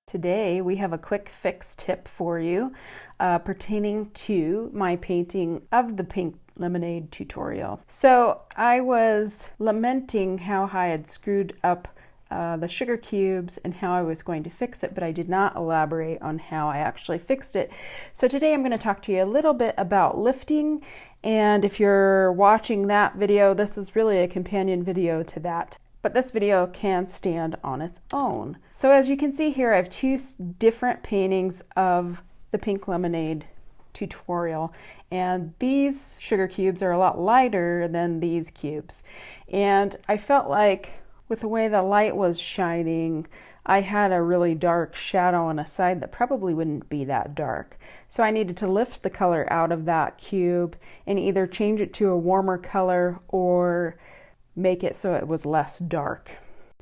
Today we have a quick fix tip for you pertaining to my painting of the pink lemonade tutorial. So I was lamenting how I had screwed up the sugar cubes and how I was going to fix it, but I did not elaborate on how I actually fixed it. So today I'm going to talk to you a little bit about lifting, and if you're watching that video, this is really a companion video to that. But this video can stand on its own. So as you can see here, I have two different paintings of the pink lemonade tutorial, and these sugar cubes are a lot lighter than these cubes. And I felt like with the way the light was shining, I had a really dark shadow on a side that probably wouldn't be that dark. So I needed to lift the color out of that cube and either change it to a warmer color or make it so it was less dark.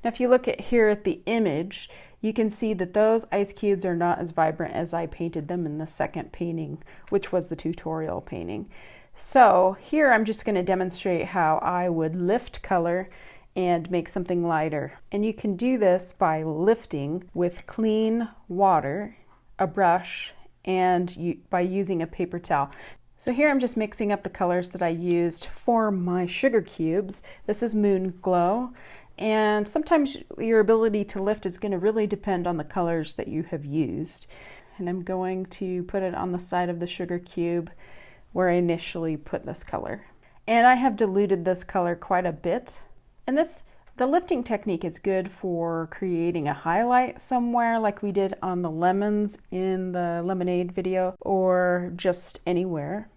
Now if you look at here at the image, you can see that those ice cubes are not as vibrant as I painted them in the second painting, which was the tutorial painting. So here I'm just going to demonstrate how I would lift color and make something lighter. And you can do this by lifting with clean water, a brush, and by using a paper towel. So here I'm just mixing up the colors that I used for my sugar cubes. This is Moonglow, and sometimes your ability to lift is going to really depend on the colors that you have used. And I'm going to put it on the side of the sugar cube where I initially put this color. And I have diluted this color quite a bit. And the lifting technique is good for creating a highlight somewhere like we did on the lemons in the lemonade video, or just anywhere.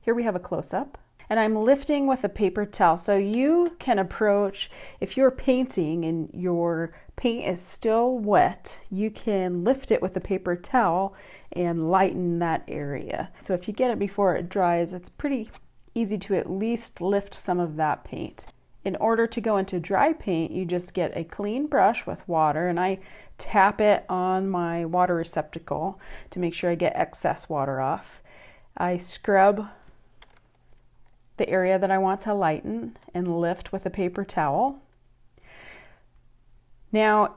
Here we have a close-up, and I'm lifting with a paper towel. So you can approach, if you're painting and your paint is still wet, you can lift it with a paper towel and lighten that area. So if you get it before it dries, it's pretty easy to at least lift some of that paint. In order to go into dry paint, you just get a clean brush with water, and I tap it on my water receptacle to make sure I get excess water off. I scrub the area that I want to lighten and lift with a paper towel. Now,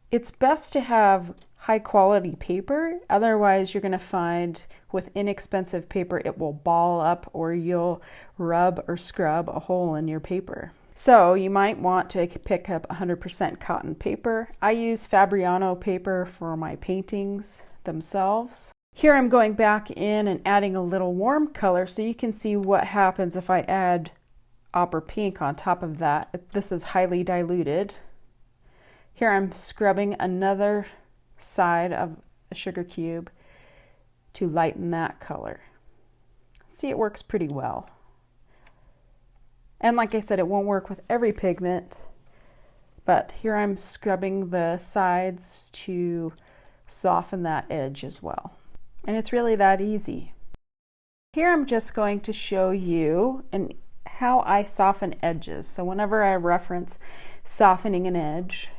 it's best to have high quality paper, otherwise you're going to find with inexpensive paper it will ball up, or you'll rub or scrub a hole in your paper. So you might want to pick up 100% cotton paper. I use Fabriano paper for my paintings themselves. Here I'm going back in and adding a little warm color so you can see what happens if I add opera pink on top of that. This is highly diluted. Here I'm scrubbing another side of a sugar cube to lighten that color. See, it works pretty well. And like I said, it won't work with every pigment, but here I'm scrubbing the sides to soften that edge as well. And it's really that easy. Here I'm just going to show you how I soften edges. So whenever I reference softening an edge,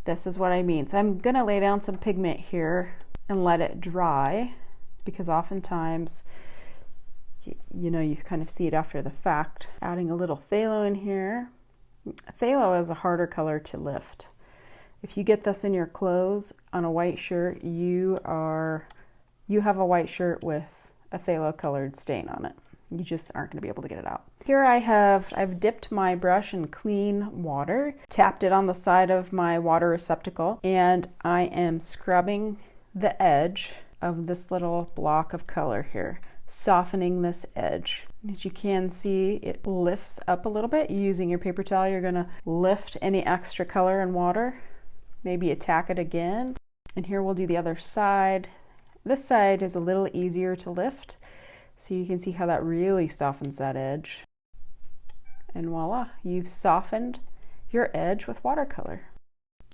this is what I mean. So I'm going to lay down some pigment here and let it dry, because oftentimes, you know, you kind of see it after the fact. Adding a little phthalo in here. Phthalo is a harder color to lift. If you get this in your clothes on a white shirt, you have a white shirt with a phthalo colored stain on it. You just aren't going to be able to get it out. Here I've dipped my brush in clean water, tapped it on the side of my water receptacle, and I am scrubbing the edge of this little block of color here, softening this edge. As you can see, it lifts up a little bit. Using your paper towel, you're going to lift any extra color in water, maybe attack it again. And here we'll do the other side. This side is a little easier to lift, so you can see how that really softens that edge. And voila, you've softened your edge with watercolor.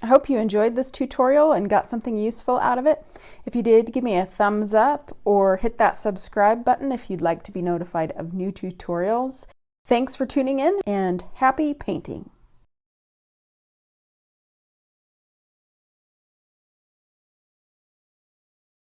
I hope you enjoyed this tutorial and got something useful out of it. If you did, give me a thumbs up or hit that subscribe button if you'd like to be notified of new tutorials. Thanks for tuning in, and happy painting!